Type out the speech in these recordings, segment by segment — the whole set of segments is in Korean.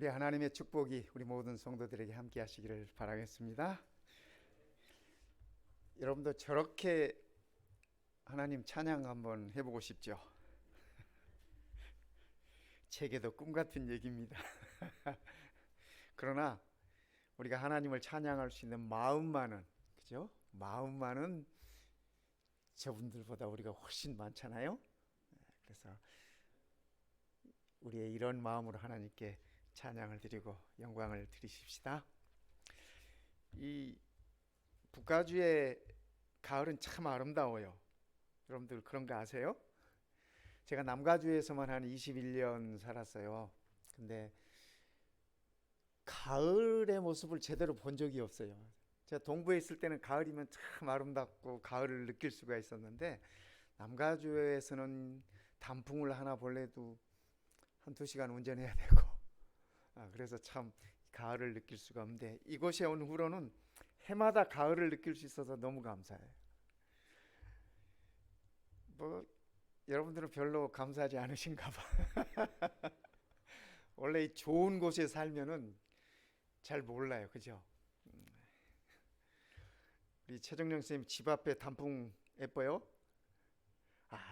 우리 하나님의 축복이 우리 모든 성도들에게 함께 하시기를 바라겠습니다. 여러분도 저렇게 하나님 찬양 한번 해보고 싶죠? 제게도 꿈 같은 얘기입니다. 그러나 우리가 하나님을 찬양할 수 있는 마음만은, 그죠? 마음만은 저분들보다 우리가 훨씬 많잖아요. 그래서 우리의 이런 마음으로 하나님께 찬양을 드리고 영광을 드리십시다. 이 북가주의 가을은 참 아름다워요. 여러분들 그런 거 아세요? 제가 남가주에서만 한 21년 살았어요. 근데 가을의 모습을 제대로 본 적이 없어요. 제가 동부에 있을 때는 가을이면 참 아름답고 가을을 느낄 수가 있었는데 남가주에서는 단풍을 하나 볼래도 한 2시간 운전해야 되고 그래서 참 가을을 느낄 수가 없는데 이곳에 온 후로는 해마다 가을을 느낄 수 있어서 너무 감사해요. 뭐 여러분들은 별로 감사하지 않으신가 봐. 원래 이 좋은 곳에 살면은 잘 몰라요, 그죠? 우리 최정령 선생님 집 앞에 단풍 예뻐요?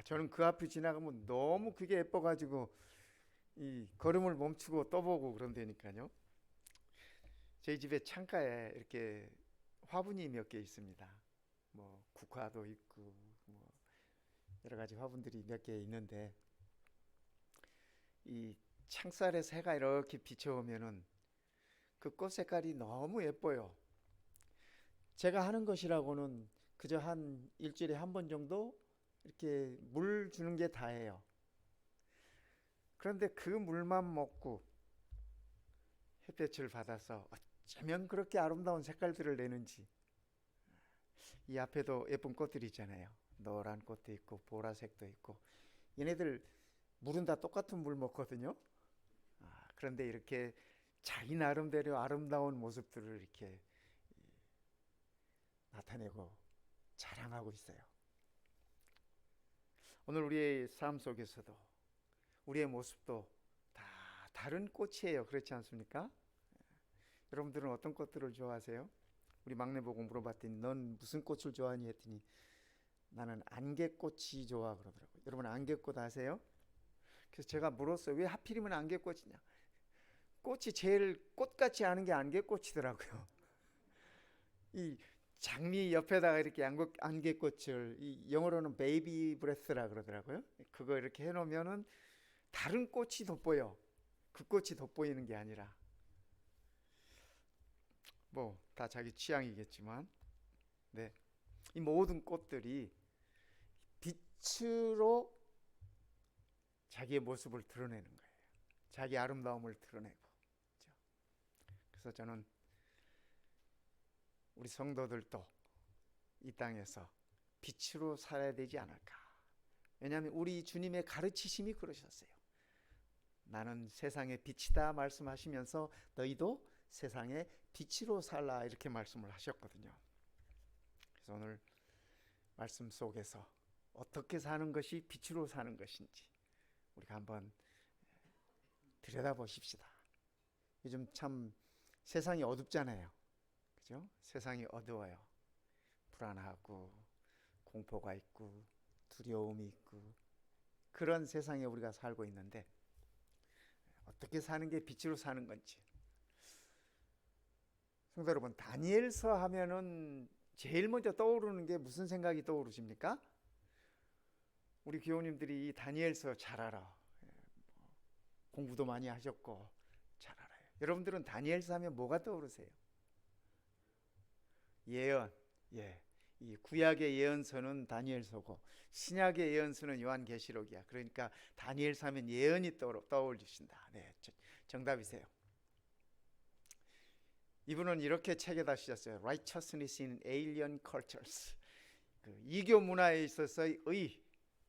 저는 그 앞에 지나가면 너무 그게 예뻐가지고 이 걸음을 멈추고 떠보고 그런다니까요. 저희 집에 창가에 이렇게 화분이 몇 개 있습니다. 뭐 국화도 있고 뭐 여러 가지 화분들이 몇 개 있는데 이 창살에서 해가 이렇게 비춰오면은 그 꽃 색깔이 너무 예뻐요. 제가 하는 것이라고는 그저 한 일주일에 한 번 정도 이렇게 물 주는 게 다예요. 그런데 그 물만 먹고 햇볕을 받아서 어쩌면 그렇게 아름다운 색깔들을 내는지. 이 앞에도 예쁜 꽃들이 있잖아요. 노란 꽃도 있고 보라색도 있고 얘네들 물은 다 똑같은 물 먹거든요. 그런데 이렇게 자기 나름대로 아름다운 모습들을 이렇게 나타내고 자랑하고 있어요. 오늘 우리의 삶 속에서도 우리의 모습도 다 다른 꽃이에요. 그렇지 않습니까? 여러분들은 어떤 꽃들을 좋아하세요? 우리 막내 보고 물어봤더니 넌 무슨 꽃을 좋아하니 했더니 나는 안개꽃이 좋아 그러더라고요. 여러분 안개꽃 아세요? 그래서 제가 물었어요. 왜 하필이면 안개꽃이냐? 꽃이 제일 꽃같이 하는 게 안개꽃이더라고요. 이 장미 옆에다가 이렇게 안개꽃을 이 영어로는 베이비 브레스라 그러더라고요. 그거 이렇게 해놓으면은 다른 꽃이 돋보여. 그 꽃이 돋보이는 게 아니라 뭐 다 자기 취향이겠지만 네. 이 모든 꽃들이 빛으로 자기의 모습을 드러내는 거예요. 자기 아름다움을 드러내고. 그렇죠? 그래서 저는 우리 성도들도 이 땅에서 빛으로 살아야 되지 않을까. 왜냐하면 우리 주님의 가르치심이 그러셨어요. 나는 세상의 빛이다 말씀하시면서 너희도 세상의 빛으로 살라 이렇게 말씀을 하셨거든요. 그래서 오늘 말씀 속에서 어떻게 사는 것이 빛으로 사는 것인지 우리가 한번 들여다보십시다. 요즘 참 세상이 어둡잖아요. 그죠? 세상이 어두워요. 불안하고 공포가 있고 두려움이 있고 그런 세상에 우리가 살고 있는데 어떻게 사는 게 빛으로 사는 건지. 성도 여러분, 다니엘서 하면은 제일 먼저 떠오르는 게 무슨 생각이 떠오르십니까? 우리 교우님들이 이 다니엘서 잘 알아. 공부도 많이 하셨고 잘 알아요. 여러분들은 다니엘서 하면 뭐가 떠오르세요? 예언. 예. 이 구약의 예언서는 다니엘서고 신약의 예언서는 요한계시록이야. 그러니까 다니엘서 하면 예언이 떠올리신다. 네, 정답이세요. 이분은 이렇게 책에다 쓰셨어요. Righteousness in Alien Cultures. 그 이교 문화에 있어서의 의,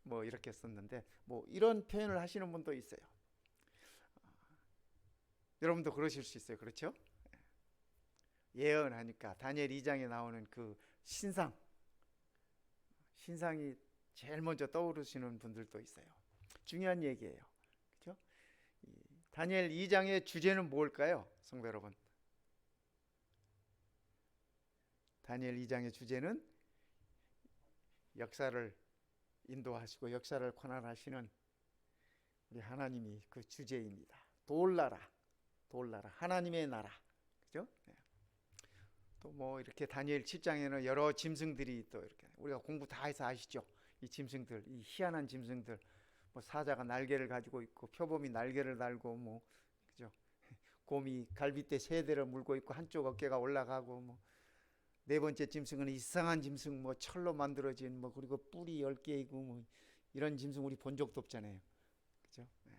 뭐 이렇게 썼는데 뭐 이런 표현을 하시는 분도 있어요. 여러분도 그러실 수 있어요. 그렇죠? 예언하니까 다니엘 2장에 나오는 그 신상이 제일 먼저 떠오르시는 분들도 있어요. 중요한 얘기예요. 그렇죠? 다니엘 2장의 주제는 뭘까요? 성도 여러분, 다니엘 2장의 주제는 역사를 인도하시고 역사를 권한하시는 우리 하나님이 그 주제입니다. 돌나라, 돌나라, 하나님의 나라, 그죠? 또 뭐 이렇게 다니엘 7장에는 여러 짐승들이 또 이렇게 우리가 공부 다 해서 아시죠? 이 짐승들, 이 희한한 짐승들, 뭐 사자가 날개를 가지고 있고 표범이 날개를 달고 뭐, 그죠? 곰이 갈빗대 세 대를 물고 있고 한쪽 어깨가 올라가고 뭐, 네 번째 짐승은 이상한 짐승, 뭐 철로 만들어진 뭐, 그리고 뿔이 10개이고 뭐 이런 짐승 우리 본 적도 없잖아요. 그죠? 네.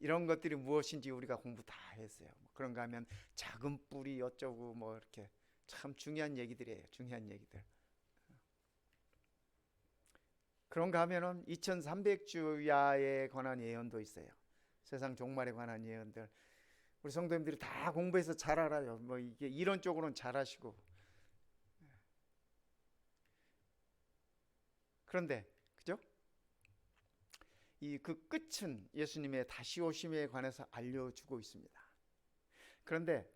이런 것들이 무엇인지 우리가 공부 다 했어요. 뭐 그런가 하면 작은 뿔이 어쩌고 뭐 이렇게 참 중요한 얘기들이에요. 중요한 얘기들. 그런가 하면은 2300주야에 관한 예언도 있어요. 세상 종말에 관한 예언들. 우리 성도님들이 다 공부해서 잘 알아요. 뭐 이게 이론적으로는 잘 하시고. 그런데 그죠? 이 그 끝은 예수님의 다시 오심에 관해서 알려주고 있습니다. 그런데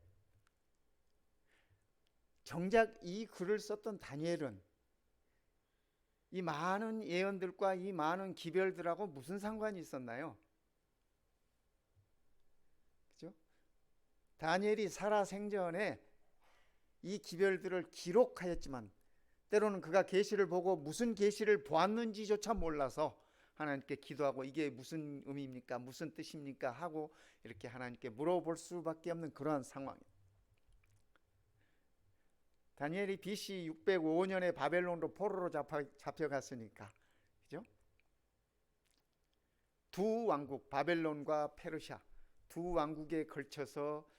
정작 이 글을 썼던 다니엘은 이 많은 예언들과 이 많은 기별들하고 무슨 상관이 있었나요? 그죠? 다니엘이 살아 생전에 이 기별들을 기록하였지만 때로는 그가 계시를 보고 무슨 계시를 보았는지조차 몰라서 하나님께 기도하고 이게 무슨 의미입니까? 무슨 뜻입니까? 하고 이렇게 하나님께 물어볼 수밖에 없는 그러한 상황입니다. 다니엘이 BC 605년에 바벨론으로 포로로 잡혀갔으니까, 그죠? 두 왕국, 바벨론과 페르시아 두 왕국에 걸쳐서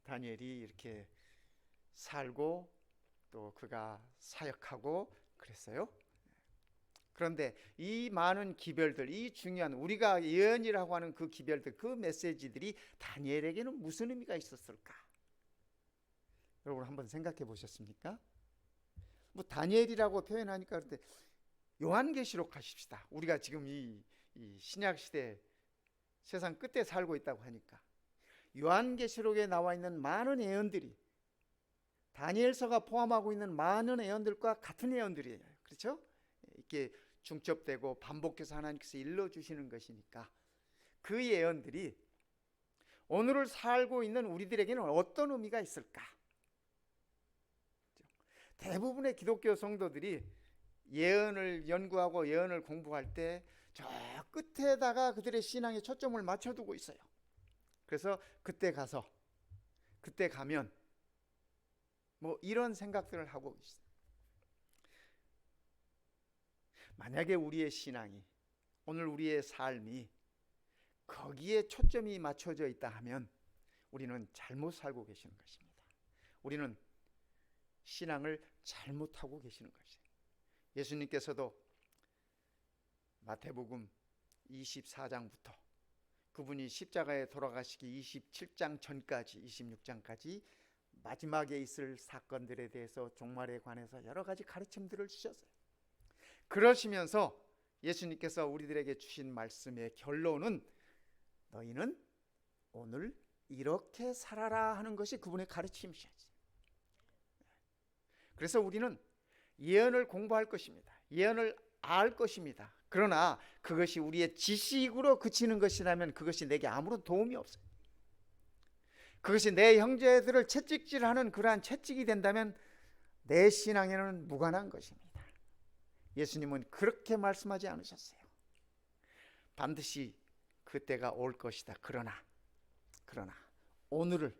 다니엘이 이렇게 살고 또 그가 사역하고 그랬어요. 그런데 이 많은 기별들, 이 중요한 우리가 예언이라고 하는 그 기별들, 그 메시지들이 다니엘에게는 무슨 의미가 있었을까? 여러분 한번 생각해 보셨습니까? 뭐 다니엘이라고 표현하니까 그런데 요한계시록 하십시다. 우리가 지금 이 신약 시대 세상 끝에 살고 있다고 하니까 요한계시록에 나와 있는 많은 예언들이 다니엘서가 포함하고 있는 많은 예언들과 같은 예언들이에요. 그렇죠? 이렇게 중첩되고 반복해서 하나님께서 일러주시는 것이니까 그 예언들이 오늘을 살고 있는 우리들에게는 어떤 의미가 있을까? 대부분의 기독교 성도들이 예언을 연구하고 예언을 공부할 때 저 끝에다가 그들의 신앙의 초점을 맞춰두고 있어요. 그래서 그때 가면 뭐 이런 생각들을 하고 있어요. 만약에 우리의 신앙이, 오늘 우리의 삶이 거기에 초점이 맞춰져 있다 하면 우리는 잘못 살고 계시는 것입니다. 우리는 신앙을 잘못하고 계시는 것이에요. 예수님께서도 마태복음 24장부터 그분이 십자가에 돌아가시기 27장 전까지 26장까지 마지막에 있을 사건들에 대해서 종말에 관해서 여러 가지 가르침들을 주셨어요. 그러시면서 예수님께서 우리들에게 주신 말씀의 결론은 너희는 오늘 이렇게 살아라 하는 것이 그분의 가르침이셨어요. 그래서 우리는 예언을 공부할 것입니다. 예언을 알 것입니다. 그러나 그것이 우리의 지식으로 그치는 것이라면 그것이 내게 아무런 도움이 없어요. 그것이 내 형제들을 채찍질하는 그러한 채찍이 된다면 내 신앙에는 무관한 것입니다. 예수님은 그렇게 말씀하지 않으셨어요. 반드시 그때가 올 것이다. 그러나 오늘을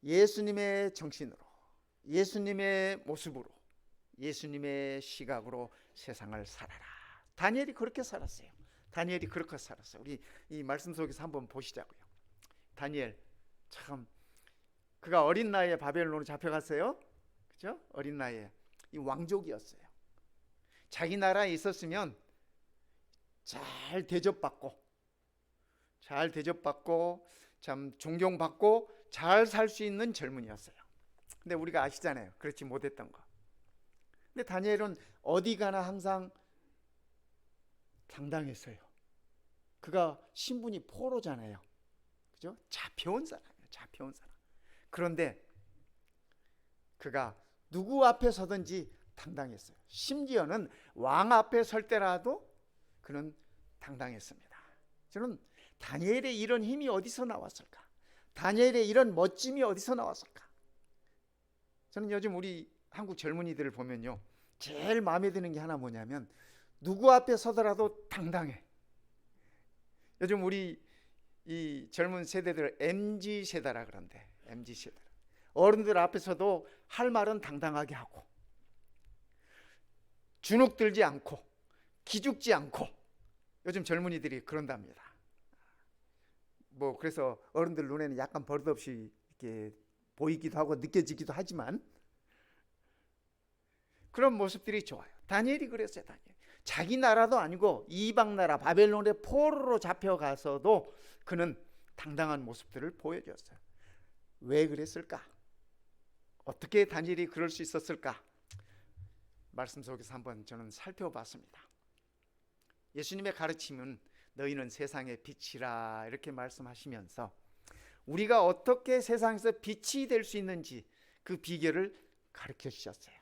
예수님의 정신으로, 예수님의 모습으로, 예수님의 시각으로 세상을 살아라. 다니엘이 그렇게 살았어요. 다니엘이 그렇게 살았어요. 우리 이 말씀 속에서 한번 보시자고요. 다니엘 참 그가 어린 나이에 바벨론으로 잡혀갔어요. 그죠? 어린 나이에 이 왕족이었어요. 자기 나라에 있었으면 잘 대접받고 참 존경받고 잘 살 수 있는 젊은이였어요. 근데 우리가 아시잖아요. 그렇지 못했던 거. 근데 다니엘은 어디 가나 항상 당당했어요. 그가 신분이 포로잖아요. 그죠? 잡혀온 사람이에요. 잡혀온 사람. 그런데 그가 누구 앞에 서든지 당당했어요. 심지어는 왕 앞에 설 때라도 그는 당당했습니다. 저는 다니엘의 이런 힘이 어디서 나왔을까? 다니엘의 이런 멋짐이 어디서 나왔을까? 저는 요즘 우리 한국 젊은이들을 보면요, 제일 마음에 드는 게 하나 뭐냐면 누구 앞에 서더라도 당당해. 요즘 우리 이 젊은 세대들 MZ 세대라 그런데, MZ 세대. 어른들 앞에서도 할 말은 당당하게 하고, 주눅 들지 않고, 기죽지 않고, 요즘 젊은이들이 그런답니다. 뭐 그래서 어른들 눈에는 약간 버릇없이 이렇게 보이기도 하고 느껴지기도 하지만 그런 모습들이 좋아요. 다니엘이 그랬어요. 다니엘. 자기 나라도 아니고 이방 나라 바벨론의 포로로 잡혀가서도 그는 당당한 모습들을 보여줬어요. 왜 그랬을까? 어떻게 다니엘이 그럴 수 있었을까? 말씀 속에서 한번 저는 살펴봤습니다. 예수님의 가르침은 너희는 세상의 빛이라 이렇게 말씀하시면서 우리가 어떻게 세상에서 빛이 될 수 있는지 그 비결을 가르쳐 주셨어요.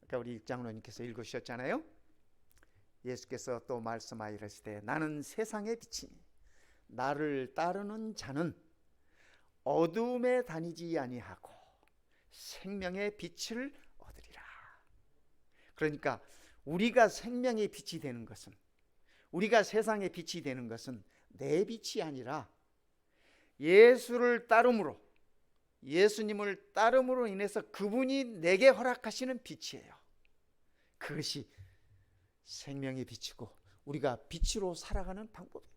아까 우리 장로님께서 읽으셨잖아요. 예수께서 또 말씀하여 이르시되 나는 세상의 빛이니 나를 따르는 자는 어둠에 다니지 아니하고 생명의 빛을 얻으리라. 그러니까 우리가 생명의 빛이 되는 것은, 우리가 세상의 빛이 되는 것은 내 빛이 아니라 예수를 따름으로, 예수님을 따름으로 인해서 그분이 내게 허락하시는 빛이에요. 그것이 생명의 빛이고 우리가 빛으로 살아가는 방법이에요.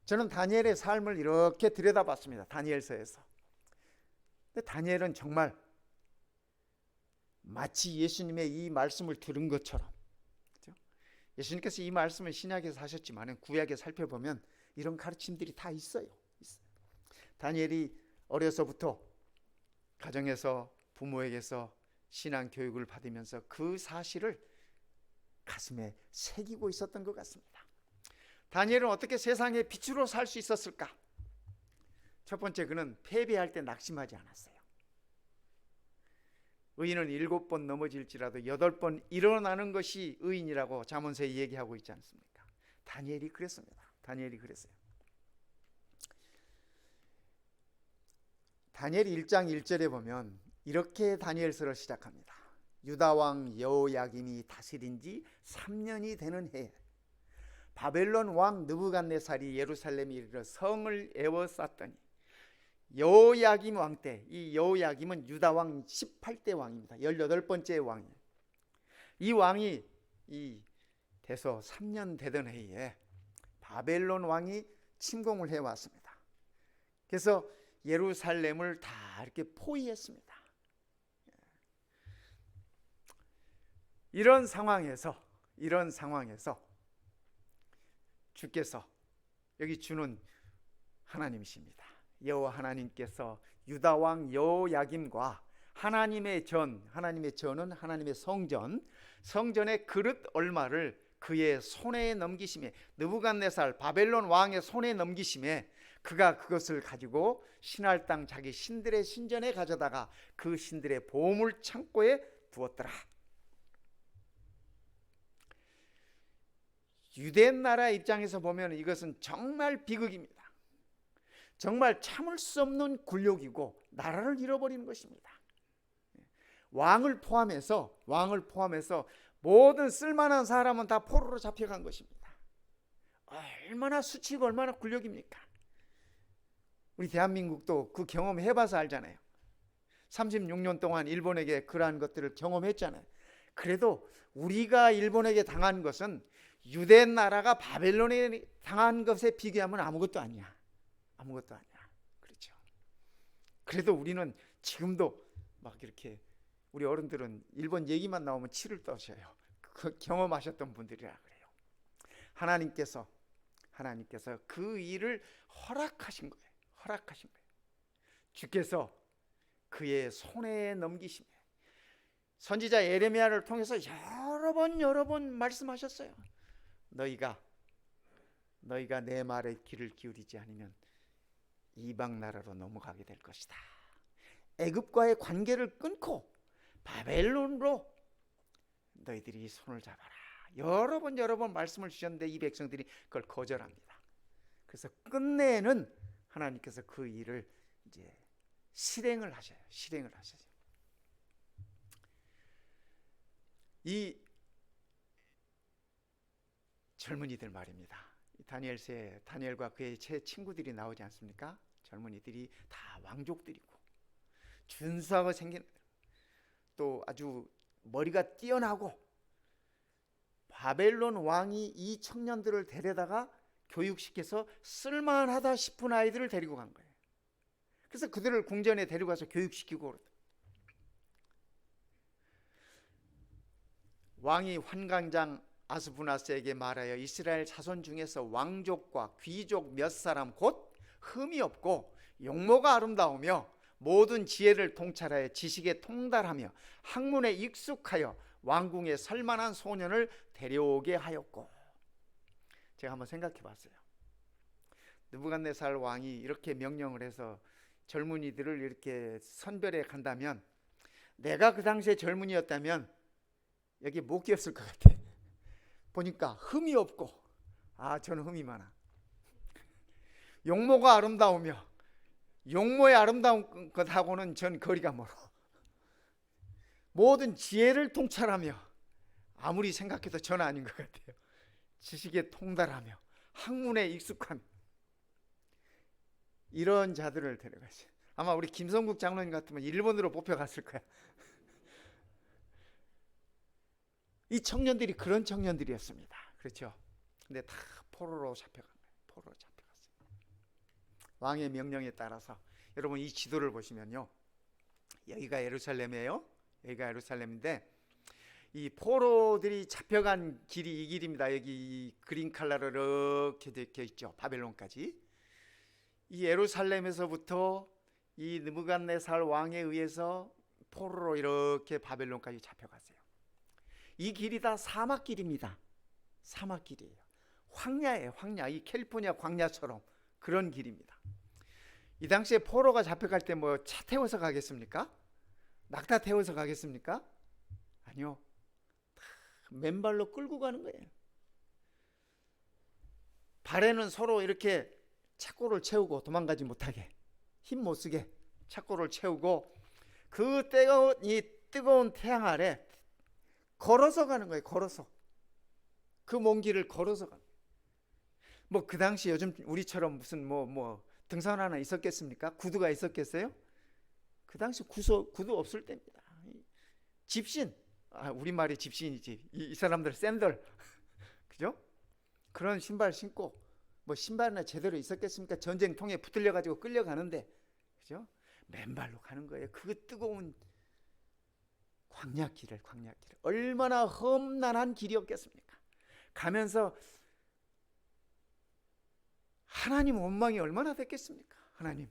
저는 다니엘의 삶을 이렇게 들여다봤습니다. 다니엘서에서. 근데 다니엘은 정말 마치 예수님의 이 말씀을 들은 것처럼, 그렇죠? 예수님께서 이 말씀을 신약에서 하셨지만 구약에 살펴보면 이런 가르침들이 다 있어요. 다니엘이 어려서부터 가정에서 부모에게서 신앙 교육을 받으면서 그 사실을 가슴에 새기고 있었던 것 같습니다. 다니엘은 어떻게 세상의 빛으로 살 수 있었을까? 첫 번째, 그는 패배할 때 낙심하지 않았어요. 의인은 7번 넘어질지라도 8번 일어나는 것이 의인이라고 잠언서에 얘기하고 있지 않습니까? 다니엘이 그랬습니다. 다니엘이 그랬어요. 다니엘 1장 1절에 보면 이렇게 다니엘서를 시작합니다. 유다 왕 여호야김이 다스린 지 3년이 되는 해에 바벨론 왕 느부갓네살이 예루살렘에 이르러 성을 에워쌌더니 여호야김 왕 때, 이 여호야김은 유다 왕 18대 왕입니다. 18번째 왕이에요. 이 왕이 이 돼서 3년 되던 해에 바벨론 왕이 침공을 해왔습니다. 그래서 예루살렘을 다 이렇게 포위했습니다. 이런 상황에서 주께서, 여기 주는 하나님이십니다. 여호와 하나님께서 유다 왕 여호야김과 하나님의 전은 하나님의 성전의 그릇 얼마를 그의 손에 넘기심에, 느부갓네살 바벨론 왕의 손에 넘기심에 그가 그것을 가지고 신할 땅 자기 신들의 신전에 가져다가 그 신들의 보물 창고에 두었더라. 유대 나라 입장에서 보면 이것은 정말 비극입니다. 정말 참을 수 없는 굴욕이고 나라를 잃어버리는 것입니다. 왕을 포함해서 모든 쓸만한 사람은 다 포로로 잡혀간 것입니다. 얼마나 수치고 얼마나 굴욕입니까? 우리 대한민국도 그 경험 해봐서 알잖아요. 36년 동안 일본에게 그러한 것들을 경험했잖아요. 그래도 우리가 일본에게 당한 것은 유대 나라가 바벨론에 당한 것에 비교하면 아무것도 아니야. 그렇죠. 그래도 우리는 지금도 막 이렇게, 우리 어른들은 일본 얘기만 나오면 치를 떠셔요. 그 경험하셨던 분들이라 그래요. 하나님께서 그 일을 허락하신 거예요. 주께서 그의 손에 넘기심에 선지자 예레미야를 통해서 여러 번 말씀하셨어요. 너희가 너희가 내 말에 귀를 기울이지 않으면 이방 나라로 넘어가게 될 것이다. 애굽과의 관계를 끊고 바벨론으로 너희들이 손을 잡아라. 여러 번 말씀을 주셨는데 이 백성들이 그걸 거절합니다. 그래서 끝내는 하나님께서 그 일을 이제 실행을 하셔요. 이 젊은이들 말입니다. 다니엘과 그의 제 친구들이 나오지 않습니까? 젊은이들이 다 왕족들이고 준수하고 생긴, 또 아주 머리가 뛰어나고, 바벨론 왕이 이 청년들을 데려다가 교육시켜서 쓸만하다 싶은 아이들을 데리고 간 거예요. 그래서 그들을 궁전에 데려가서 교육시키고, 왕이 환관장 아스부나스에게 말하여 이스라엘 자손 중에서 왕족과 귀족 몇 사람 곧 흠이 없고 용모가 아름다우며 모든 지혜를 통찰하여 지식에 통달하며 학문에 익숙하여 왕궁에 설만한 소년을 데려오게 하였고. 제가 한번 생각해 봤어요. 느부갓네살 왕이 이렇게 명령을 해서 젊은이들을 이렇게 선별해 간다면, 내가 그 당시에 젊은이였다면 여기 못 끼었을 것 같아. 보니까 흠이 없고, 저는 흠이 많아. 용모가 아름다우며, 용모의 아름다운 것하고는 전 거리가 멀어. 모든 지혜를 통찰하며, 아무리 생각해도 전 아닌 것 같아요. 지식에 통달하며 학문에 익숙한 이런 자들을 데려가죠. 아마 우리 김성국 장로님 같으면 일본으로 뽑혀갔을 거야. 이 청년들이 그런 청년들이었습니다. 그렇죠? 근데 다 포로로 잡혀간 거예요. 포로로 잡혀갔어요. 왕의 명령에 따라서. 여러분 이 지도를 보시면요, 여기가 예루살렘이에요. 여기가 예루살렘인데, 이 포로들이 잡혀간 길이 이 길입니다. 여기 그린 칼라로 이렇게 되어 있죠. 바벨론까지. 이 예루살렘에서부터 이 느부갓네살 왕에 의해서 포로로 이렇게 바벨론까지 잡혀갔어요. 이 길이 다 사막길입니다. 사막길이에요. 황야예요. 황야. 이 캘리포니아 광야처럼 그런 길입니다. 이 당시에 포로가 잡혀갈 때 뭐 차 태워서 가겠습니까? 낙타 태워서 가겠습니까? 아니요. 다 맨발로 끌고 가는 거예요. 발에는 서로 이렇게 착고를 채우고 도망가지 못하게, 힘 못 쓰게 착고를 채우고, 그 뜨거운 태양 아래 걸어서 가는 거예요. 걸어서. 그 먼 길을 걸어서 가는 거예요. 뭐 그 당시 요즘 우리처럼 무슨 뭐 등산 하나 있었겠습니까? 구두가 있었겠어요? 그 당시 구두 없을 때입니다. 집신, 우리말이 집신이지. 이 사람들 샌들, 그죠? 그런 신발 신고, 뭐 신발이나 제대로 있었겠습니까? 전쟁통에 붙들려 가지고 끌려가는데, 그죠? 맨발로 가는 거예요. 그 뜨거운 광야길을 얼마나 험난한 길이었겠습니까? 가면서 하나님 원망이 얼마나 됐겠습니까? 하나님,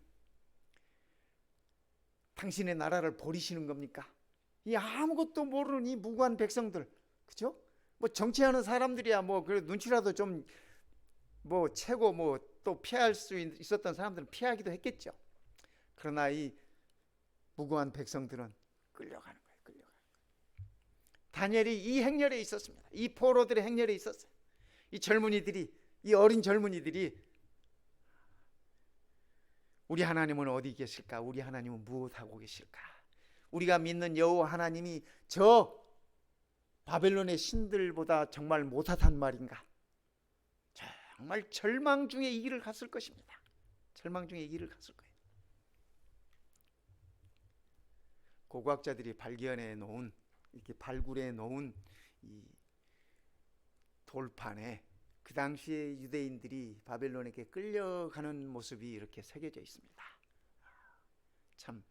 당신의 나라를 버리시는 겁니까? 이 아무것도 모르는 이 무고한 백성들, 그죠? 뭐 정치하는 사람들이야 뭐 그 눈치라도 좀 뭐 채고 뭐 또 피할 수 있었던 사람들은 피하기도 했겠죠. 그러나 이 무고한 백성들은 끌려가는 거예요. 다니엘이 이 행렬에 있었습니다. 이 포로들의 행렬에 있었어요. 이 젊은이들이, 이 어린 젊은이들이, 우리 하나님은 어디 계실까? 우리 하나님은 무엇하고 계실까? 우리가 믿는 여호와 하나님이 저 바벨론의 신들보다 정말 못하단 말인가? 정말 절망 중에 이 길을 갔을 것입니다. 절망 중에 이 길을 갔을 거예요. 고고학자들이 발견해 놓은, 이렇게 발굴해 놓은 이 돌판에 그 당시에 유대인들이 바벨론에게 끌려가는 모습이 이렇게 새겨져 있습니다. 참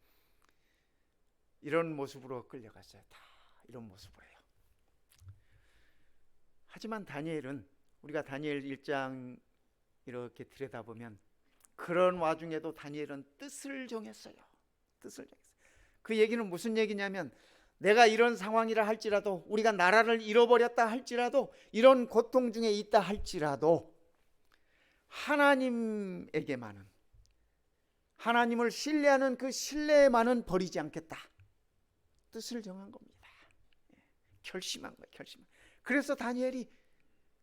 이런 모습으로 끌려갔어요. 다 이런 모습으로요. 하지만 다니엘은, 우리가 다니엘 1장 이렇게 들여다보면 그런 와중에도 다니엘은 뜻을 정했어요. 그 얘기는 무슨 얘기냐면, 내가 이런 상황이라 할지라도, 우리가 나라를 잃어버렸다 할지라도, 이런 고통 중에 있다 할지라도 하나님에게만은, 하나님을 신뢰하는 그 신뢰만은 버리지 않겠다 뜻을 정한 겁니다. 결심한 거예요. 결심. 그래서 다니엘이,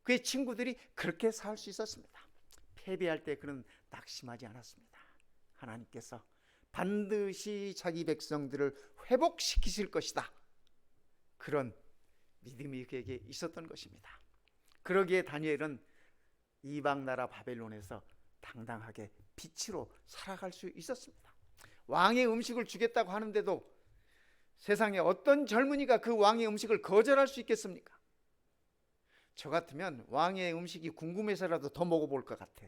그의 친구들이 그렇게 살 수 있었습니다. 패배할 때 그는 낙심하지 않았습니다. 하나님께서 반드시 자기 백성들을 회복시키실 것이다, 그런 믿음이 그에게 있었던 것입니다. 그러기에 다니엘은 이방 나라 바벨론에서 당당하게 빛으로 살아갈 수 있었습니다. 왕의 음식을 주겠다고 하는데도 세상에 어떤 젊은이가 그 왕의 음식을 거절할 수 있겠습니까? 저 같으면 왕의 음식이 궁금해서라도 더 먹어볼 것 같아.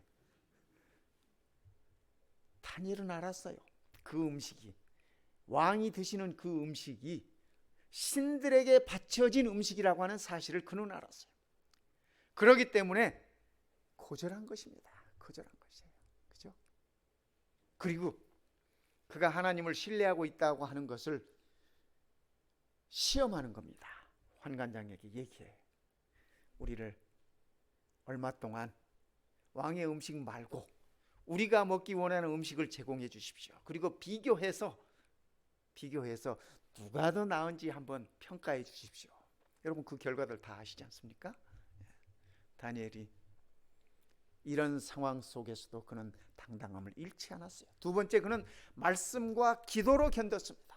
다니엘은 알았어요. 그 음식이, 왕이 드시는 그 음식이 신들에게 바쳐진 음식이라고 하는 사실을 그는 알았어요. 그렇기 때문에 거절한 것입니다. 거절한 것이에요. 그죠? 그리고 그가 하나님을 신뢰하고 있다고 하는 것을 시험하는 겁니다. 환관장에게 얘기해. 우리를 얼마 동안 왕의 음식 말고 우리가 먹기 원하는 음식을 제공해 주십시오. 그리고 비교해서 누가 더 나은지 한번 평가해 주십시오. 여러분 그 결과들 다 아시지 않습니까? 다니엘이 이런 상황 속에서도 그는 당당함을 잃지 않았어요. 두 번째, 그는 말씀과 기도로 견뎠습니다.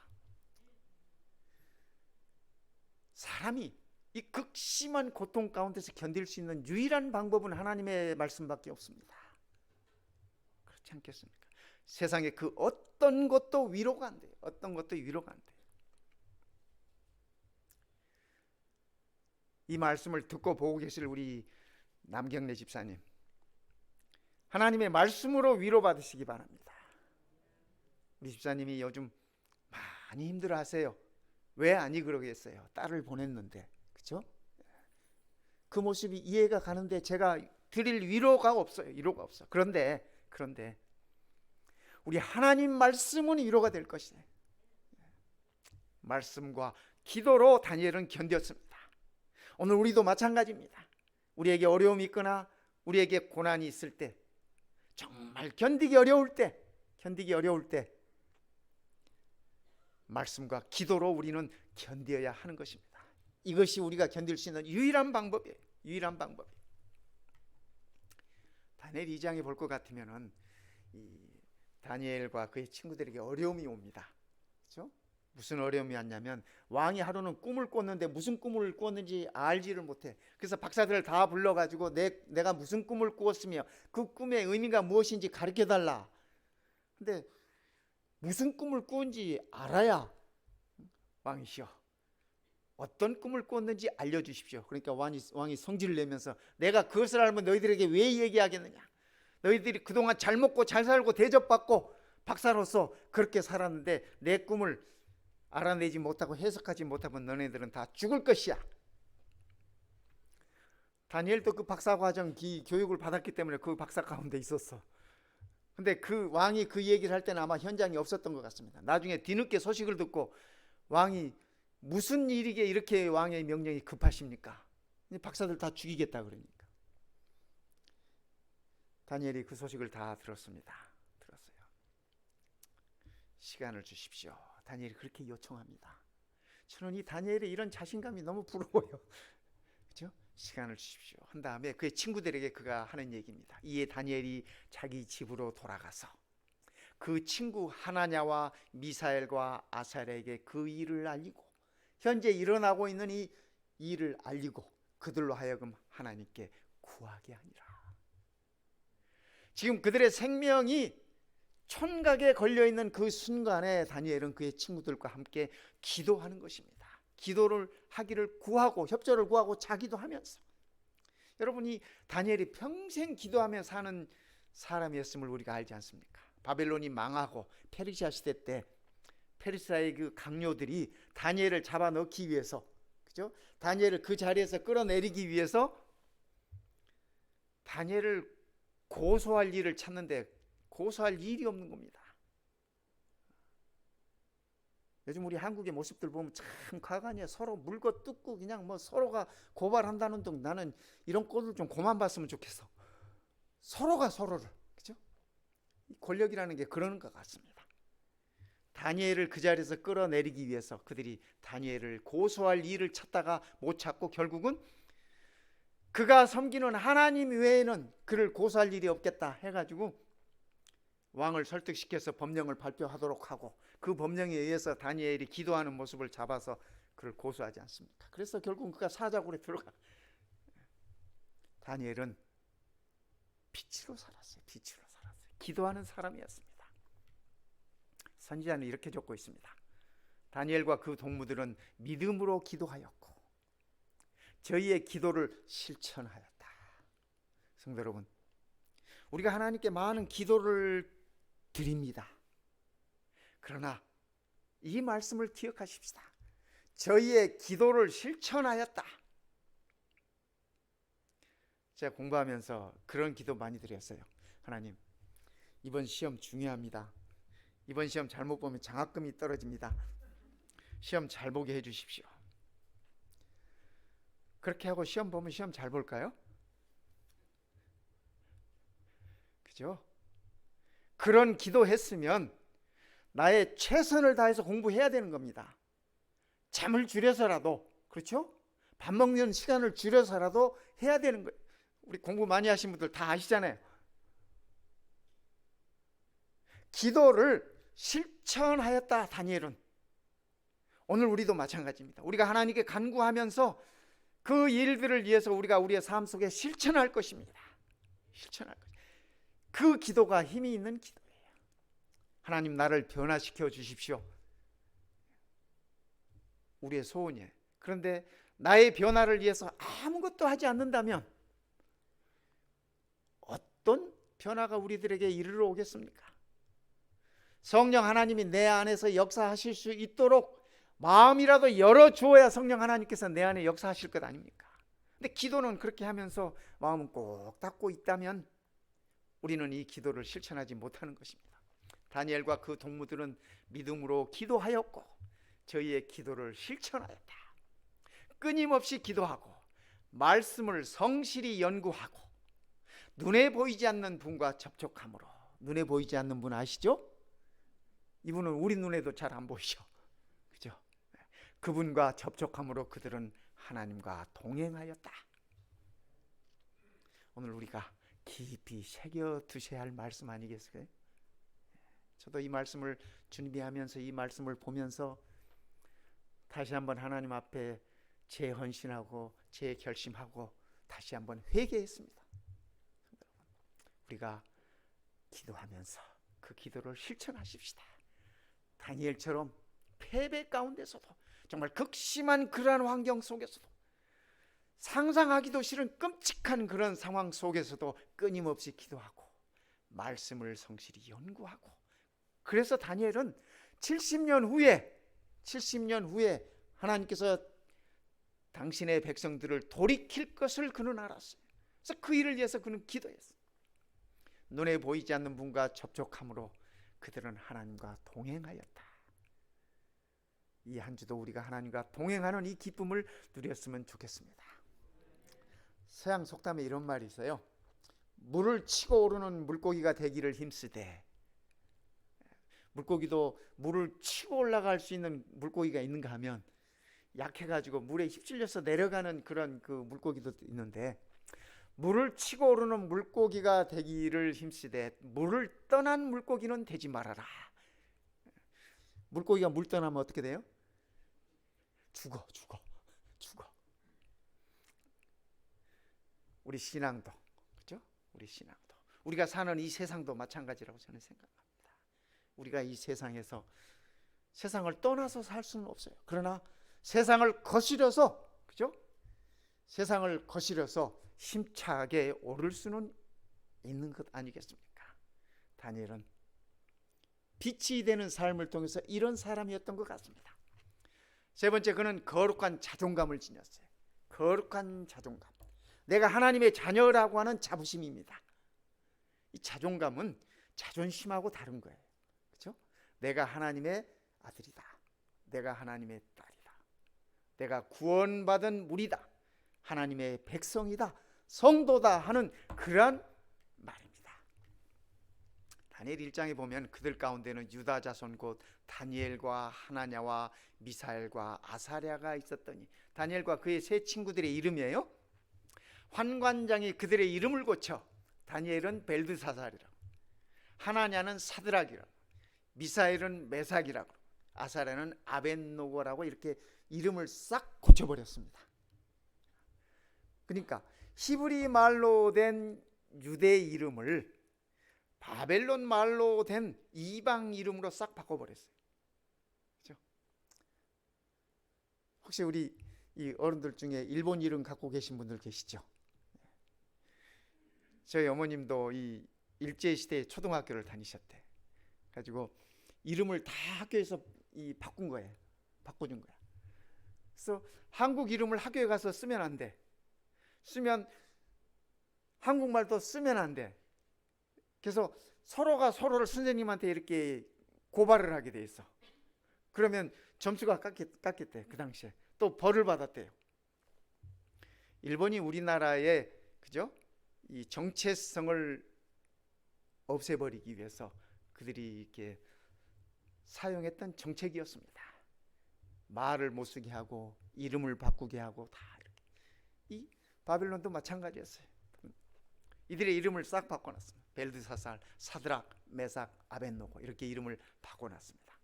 사람이 이 극심한 고통 가운데서 견딜 수 있는 유일한 방법은 하나님의 말씀밖에 없습니다. 그렇지 않겠습니까? 세상에 그 어떤 것도 위로가 안 돼요. 어떤 것도 위로가 안 돼요. 이 말씀을 듣고 보고 계실 우리 남경래 집사님, 하나님의 말씀으로 위로받으시기 바랍니다. 우리 집사님이 요즘 많이 힘들어하세요. 왜 아니 그러겠어요? 딸을 보냈는데, 그렇죠? 그 모습이 이해가 가는데 제가 드릴 위로가 없어요. 위로가 없어. 그런데 우리 하나님 말씀은 위로가 될 것이에요. 말씀과 기도로 다니엘은 견뎠습니다. 오늘 우리도 마찬가지입니다. 우리에게 어려움이 있거나 우리에게 고난이 있을 때, 정말 견디기 어려울 때 말씀과 기도로 우리는 견뎌야 하는 것입니다. 이것이 우리가 견딜 수 있는 유일한 방법이에요. 유일한 방법이에요. 다니엘 2장에 볼 것 같으면은 이 다니엘과 그의 친구들에게 어려움이 옵니다. 그렇죠? 무슨 어려움이 왔냐면 왕이 하루는 꿈을 꿨는데 무슨 꿈을 꿨는지 알지를 못해. 그래서 박사들을 다 불러가지고 내가 무슨 꿈을 꾸었으며 그 꿈의 의미가 무엇인지 가르쳐달라. 근데 무슨 꿈을 꾸은지 알아야 왕이시여, 어떤 꿈을 꿨는지 알려주십시오. 그러니까 왕이 성질을 내면서 내가 그것을 알면 너희들에게 왜 얘기하겠느냐. 너희들이 그동안 잘 먹고 잘 살고 대접받고 박사로서 그렇게 살았는데 내 꿈을 알아내지 못하고 해석하지 못하면 너네들은 다 죽을 것이야. 다니엘도 그 박사과정 교육을 받았기 때문에 그 박사 가운데 있었어. 근데 그 왕이 그 얘기를 할 때는 아마 현장에 없었던 것 같습니다. 나중에 뒤늦게 소식을 듣고 왕이 무슨 일이게 이렇게 왕의 명령이 급하십니까? 박사들 다 죽이겠다 그러니까. 다니엘이 그 소식을 다 들었어요. 시간을 주십시오. 다니엘이 그렇게 요청합니다. 저는 이 다니엘의 이런 자신감이 너무 부러워요. 그렇죠? 시간을 주십시오. 한 다음에 그의 친구들에게 그가 하는 얘기입니다. 이에 다니엘이 자기 집으로 돌아가서 그 친구 하나냐와 미사엘과 아사랴에게 그 일을 알리고 현재 일어나고 있는 이 일을 알리고 그들로 하여금 하나님께 구하게 하니라. 지금 그들의 생명이 촌각에 걸려있는 그 순간에 다니엘은 그의 친구들과 함께 기도하는 것입니다. 기도를 하기를 구하고 협조를 구하고 자기도 하면서. 여러분이 다니엘이 평생 기도하며 사는 사람이었음을 우리가 알지 않습니까? 바벨론이 망하고 페르시아 시대 때 페르시아의 그 강요들이 다니엘을 잡아넣기 위해서, 그죠? 다니엘을 그 자리에서 끌어내리기 위해서 다니엘을 고소할 일을 찾는데 고소할 일이 없는 겁니다. 요즘 우리 한국의 모습들 보면 참 가관이야. 서로 물고 뜯고 그냥 뭐 서로가 고발한다는 둥. 나는 이런 꼴을 좀 그만 봤으면 좋겠어. 서로가 서로를, 그죠? 권력이라는 게 그러는 것 같습니다. 다니엘을 그 자리에서 끌어내리기 위해서 그들이 다니엘을 고소할 일을 찾다가 못 찾고 결국은 그가 섬기는 하나님 외에는 그를 고소할 일이 없겠다 해가지고 왕을 설득시켜서 법령을 발표하도록 하고, 그 법령에 의해서 다니엘이 기도하는 모습을 잡아서 그를 고소하지 않습니까? 그래서 결국은 그가 사자굴에 들어가. 다니엘은 빛으로 살았어요. 빛으로 살았어요. 기도하는 사람이었습니다. 선지자는 이렇게 적고 있습니다. 다니엘과 그 동무들은 믿음으로 기도하였고 저희의 기도를 실천하였다. 성도 여러분, 우리가 하나님께 많은 기도를 드립니다. 그러나 이 말씀을 기억하십시다. 저희의 기도를 실천하였다. 제가 공부하면서 그런 기도 많이 드렸어요. 하나님, 이번 시험 중요합니다. 이번 시험 잘못 보면 장학금이 떨어집니다. 시험 잘 보게 해주십시오. 그렇게 하고 시험 보면 시험 잘 볼까요? 그죠? 그런 기도했으면 나의 최선을 다해서 공부해야 되는 겁니다. 잠을 줄여서라도, 그렇죠? 밥 먹는 시간을 줄여서라도 해야 되는 거예요. 우리 공부 많이 하신 분들 다 아시잖아요. 기도를 실천하였다. 다니엘은. 오늘 우리도 마찬가지입니다. 우리가 하나님께 간구하면서 그 일들을 위해서 우리가 우리의 삶 속에 실천할 것입니다. 실천할 것. 그 기도가 힘이 있는 기도예요. 하나님, 나를 변화시켜 주십시오. 우리의 소원이에요. 그런데 나의 변화를 위해서 아무것도 하지 않는다면 어떤 변화가 우리들에게 이르러 오겠습니까? 성령 하나님이 내 안에서 역사하실 수 있도록 마음이라도 열어주어야 성령 하나님께서 내 안에 역사하실 것 아닙니까? 근데 기도는 그렇게 하면서 마음은 꼭 닫고 있다면 우리는 이 기도를 실천하지 못하는 것입니다. 다니엘과 그 동무들은 믿음으로 기도하였고 저희의 기도를 실천하였다. 끊임없이 기도하고 말씀을 성실히 연구하고 눈에 보이지 않는 분과 접촉함으로. 눈에 보이지 않는 분 아시죠? 이분은 우리 눈에도 잘 안 보이죠. 그죠? 그분과 접촉함으로 그들은 하나님과 동행하였다. 오늘 우리가 깊이 새겨 두셔야 할 말씀 아니겠어요? 저도 이 말씀을 준비하면서 이 말씀을 보면서 다시 한번 하나님 앞에 재헌신하고 재결심하고 다시 한번 회개했습니다. 우리가 기도하면서 그 기도를 실천하십시다. 다니엘처럼 패배 가운데서도, 정말 극심한 그러한 환경 속에서도, 상상하기도 싫은 끔찍한 그런 상황 속에서도 끊임없이 기도하고 말씀을 성실히 연구하고, 그래서 다니엘은 70년 후에 하나님께서 당신의 백성들을 돌이킬 것을 그는 알았어요. 그래서 그 일을 위해서 그는 기도했어요. 눈에 보이지 않는 분과 접촉함으로 그들은 하나님과 동행하였다. 이 한 주도 우리가 하나님과 동행하는 이 기쁨을 누렸으면 좋겠습니다. 서양 속담에 이런 말이 있어요. 물을 치고 오르는 물고기가 되기를 힘쓰되. 물고기도 물을 치고 올라갈 수 있는 물고기가 있는가 하면 약해가지고 물에 휩쓸려서 내려가는 그런 그 물고기도 있는데, 물을 치고 오르는 물고기가 되기를 힘쓰되 물을 떠난 물고기는 되지 말아라. 물고기가 물 떠나면 어떻게 돼요? 죽어. 우리 신앙도, 그렇죠? 우리 신앙도, 우리가 사는 이 세상도 마찬가지라고 저는 생각합니다. 우리가 이 세상에서 세상을 떠나서 살 수는 없어요. 그러나 세상을 거스려서, 그죠? 세상을 거스려서 힘차게 오를 수는 있는 것 아니겠습니까? 다니엘은 빛이 되는 삶을 통해서 이런 사람이었던 것 같습니다. 세 번째, 그는 거룩한 자존감을 지녔어요. 거룩한 자존감. 내가 하나님의 자녀라고 하는 자부심입니다. 이 자존감은 자존심하고 다른 거예요. 그렇죠? 내가 하나님의 아들이다. 내가 하나님의 딸이다. 내가 구원받은 무리다. 하나님의 백성이다. 성도다 하는 그러한 다니엘 1장에 보면 그들 가운데는 유다 자손 곧 다니엘과 하나냐와 미사엘과 아사랴가 있었더니, 다니엘과 그의 세 친구들의 이름이에요. 환관장이 그들의 이름을 고쳐 다니엘은 벨드사살이라고, 하나냐는 사드락이라고, 미사엘은 메삭이라고, 아사랴는 아벤노고라고 이렇게 이름을 싹 고쳐버렸습니다. 그러니까 히브리 말로 된 유대 이름을 바벨론 말로 된 이방 이름으로 싹 바꿔버렸어요. 그렇죠? 혹시 우리 이 어른들 중에 일본 이름 갖고 계신 분들 계시죠? 저희 어머님도 이 일제시대에 초등학교를 다니셨대. 가지고 이름을 다 학교에서 바꾼 거예요. 바꿔준 거야. 그래서 한국 이름을 학교에 가서 쓰면 안 돼. 쓰면 한국말도 쓰면 안 돼. 그래서 서로가 서로를 선생님한테 이렇게 고발을 하게 돼 있어. 그러면 점수가 깎였대. 그 당시에 또 벌을 받았대요. 일본이 우리나라의 그죠? 이 정체성을 없애버리기 위해서 그들이 이렇게 사용했던 정책이었습니다. 말을 못 쓰게 하고 이름을 바꾸게 하고 다 이렇게. 이 바빌론도 마찬가지였어요. 이들의 이름을 싹 바꿔놨습니다. 벨드사살, 사드락, 메삭, 아벤노고 이렇게 이름을 바꿔놨습니다.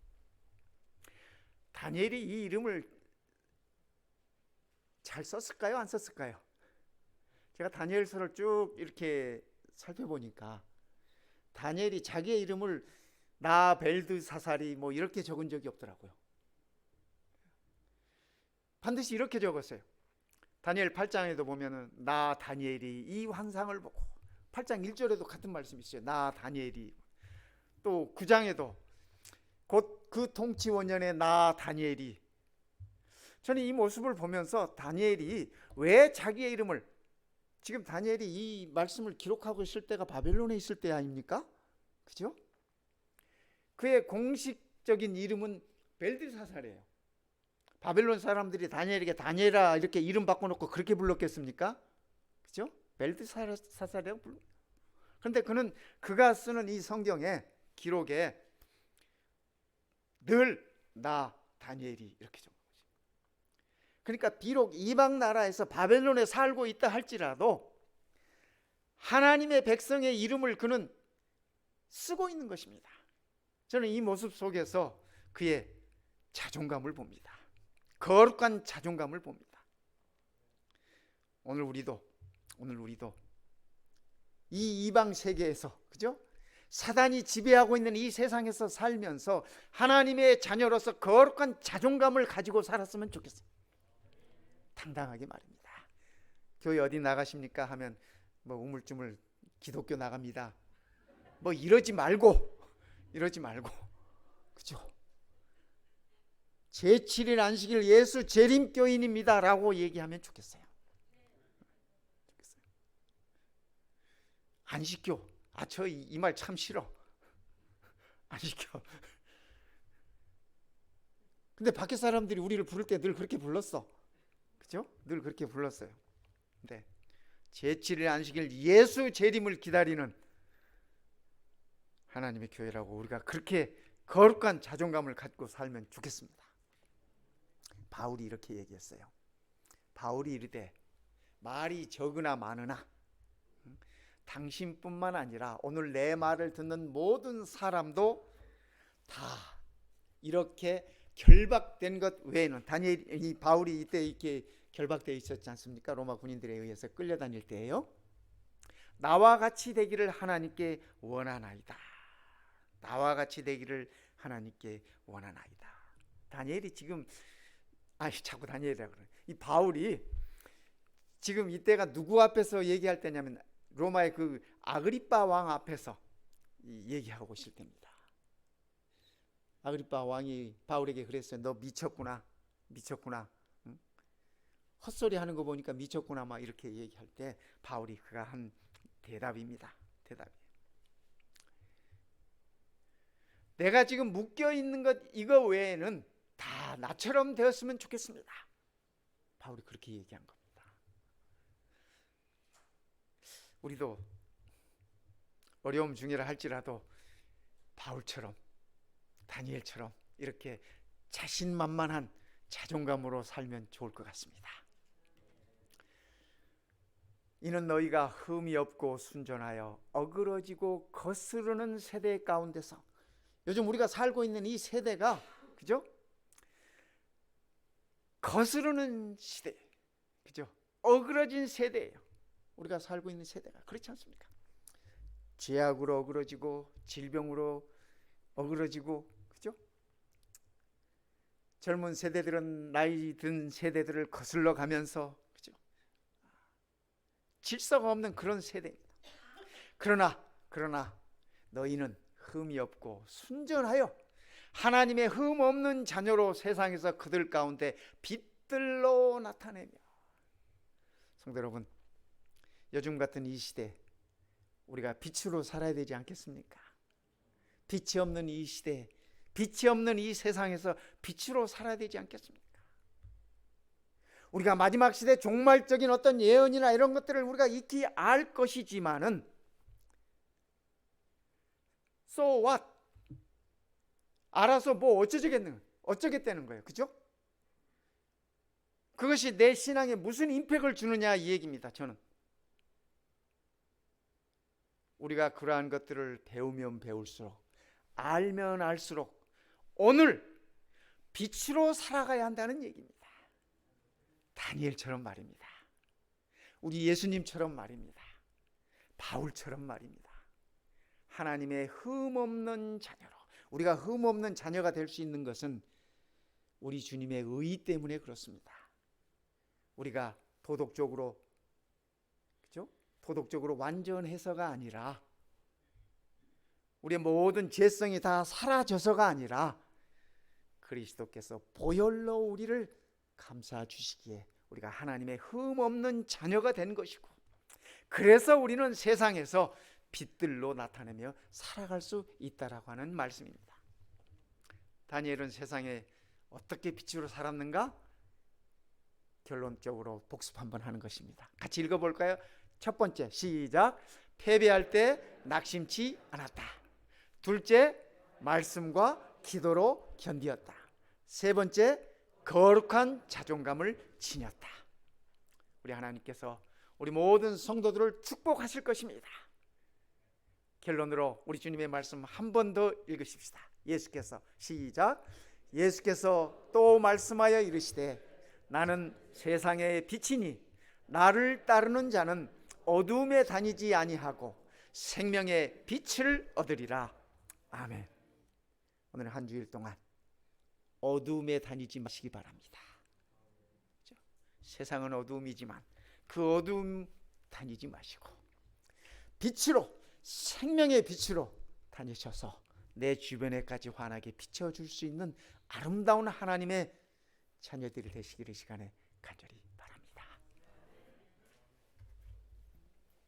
다니엘이 이 이름을 잘 썼을까요? 안 썼을까요? 제가 다니엘서를 쭉 이렇게 살펴보니까 다니엘이 자기의 이름을 나 벨드사살이 뭐 이렇게 적은 적이 없더라고요. 반드시 이렇게 적었어요. 다니엘 8장에도 보면은 나 다니엘이 이 환상을 보고, 8장 1절에도 같은 말씀이 있어요. 나 다니엘이. 또 9장에도 곧 그 통치 원년에 나 다니엘이. 저는 이 모습을 보면서 다니엘이 왜 자기의 이름을, 지금 다니엘이 이 말씀을 기록하고 있을 때가 바벨론에 있을 때 아닙니까? 그죠? 그의 공식적인 이름은 벨드사살이에요. 바벨론 사람들이 다니엘에게 다니엘아 이렇게 이름 바꿔놓고 그렇게 불렀겠습니까? 그죠? 벨드사살이라고 불러. 그런데 그는 그가 쓰는 이 성경의 기록에 늘 나 다니엘이 이렇게 적은 거죠. 그러니까 비록 이방 나라에서 바벨론에 살고 있다 할지라도 하나님의 백성의 이름을 그는 쓰고 있는 것입니다. 저는 이 모습 속에서 그의 자존감을 봅니다. 거룩한 자존감을 봅니다. 오늘 우리도 이 이방 세계에서, 그죠? 사단이 지배하고 있는 이 세상에서 살면서 하나님의 자녀로서 거룩한 자존감을 가지고 살았으면 좋겠어요. 당당하게 말입니다. 교회 어디 나가십니까 하면 뭐 우물쭈물 기독교 나갑니다. 뭐 이러지 말고 그죠? 제7일 안식일 예수 재림교인입니다 라고 얘기하면 좋겠어요. 안식교, 저 이 말 참 싫어. 안식교. 근데 밖에 사람들이 우리를 부를 때 늘 그렇게 불렀어. 그죠? 늘 그렇게 불렀어요. 근데 제7일 안식일 예수 재림을 기다리는 하나님의 교회라고 우리가 그렇게 거룩한 자존감을 갖고 살면 좋겠습니다. 바울이 이렇게 얘기했어요. 바울이 이르되 말이 적으나 많으나 당신뿐만 아니라 오늘 내 말을 듣는 모든 사람도 다 이렇게 결박된 것 외에는, 이 바울이 이때 이렇게 결박되어 있었지 않습니까? 로마 군인들에 의해서 끌려다닐 때예요. 나와 같이 되기를 하나님께 원하나이다. 나와 같이 되기를 하나님께 원하나이다. 다니엘이 지금 자꾸 다니엘이라고 그래. 이 바울이 지금 이때가 누구 앞에서 얘기할 때냐면 로마의 그 아그리빠 왕 앞에서 얘기하고 있을 때입니다. 아그리빠 왕이 바울에게 그랬어요. 너 미쳤구나. 응? 헛소리 하는 거 보니까 미쳤구나 막 이렇게 얘기할 때 바울이 그가 한 대답입니다. 내가 지금 묶여 있는 것 이거 외에는 다 나처럼 되었으면 좋겠습니다. 바울이 그렇게 얘기한 겁니다. 우리도 어려움 중이라 할지라도 바울처럼, 다니엘처럼 이렇게 자신만만한 자존감으로 살면 좋을 것 같습니다. 이는 너희가 흠이 없고 순전하여 어그러지고 거스르는 세대 가운데서, 요즘 우리가 살고 있는 이 세대가, 그죠? 거스르는 시대, 그죠? 어그러진 세대예요. 우리가 살고 있는 세대가. 그렇지 않습니까? 죄악으로 어그러지고 질병으로 어그러지고, 그죠? 젊은 세대들은 나이 든 세대들을 거슬러 가면서, 그죠? 질서가 없는 그런 세대입니다. 그러나 너희는 흠이 없고 순전하여 하나님의 흠 없는 자녀로 세상에서 그들 가운데 빛들로 나타내며. 성도 여러분, 요즘 같은 이 시대 우리가 빛으로 살아야 되지 않겠습니까? 빛이 없는 이 시대, 빛이 없는 이 세상에서 빛으로 살아야 되지 않겠습니까? 우리가 마지막 시대 종말적인 어떤 예언이나 이런 것들을 우리가 익히 알 것이지만은 so what? 알아서 뭐 어쩌겠다는 거예요. 그죠? 그것이 내 신앙에 무슨 임팩을 주느냐 이 얘기입니다. 저는 우리가 그러한 것들을 배우면 배울수록, 알면 알수록 오늘 빛으로 살아가야 한다는 얘기입니다. 다니엘처럼 말입니다. 우리 예수님처럼 말입니다. 바울처럼 말입니다. 하나님의 흠없는 자녀로, 우리가 흠없는 자녀가 될 수 있는 것은 우리 주님의 의 때문에 그렇습니다. 우리가 도덕적으로, 그죠? 도덕적으로 완전해서가 아니라, 우리의 모든 죄성이 다 사라져서가 아니라 그리스도께서 보혈로 우리를 감싸 주시기에 우리가 하나님의 흠없는 자녀가 된 것이고, 그래서 우리는 세상에서 빛들로 나타내며 살아갈 수 있다라고 하는 말씀입니다. 다니엘은 세상에 어떻게 빛으로 살았는가? 결론적으로 복습 한번 하는 것입니다. 같이 읽어볼까요? 첫 번째, 시작. 패배할 때 낙심치 않았다. 둘째, 말씀과 기도로 견디었다. 세 번째, 거룩한 자존감을 지녔다. 우리 하나님께서 우리 모든 성도들을 축복하실 것입니다. 결론으로 우리 주님의 말씀 한 번 더 읽으십시다. 예수께서, 시작. 예수께서 또 말씀하여 이르시되 나는 세상의 빛이니 나를 따르는 자는 어두움에 다니지 아니하고 생명의 빛을 얻으리라. 아멘. 오늘 한 주일 동안 어두움에 다니지 마시기 바랍니다. 세상은 어두움이지만 그 어두움 다니지 마시고 빛으로, 생명의 빛으로 다니셔서 내 주변에까지 환하게 비춰줄 수 있는 아름다운 하나님의 자녀들이 되시기를 시간에 간절히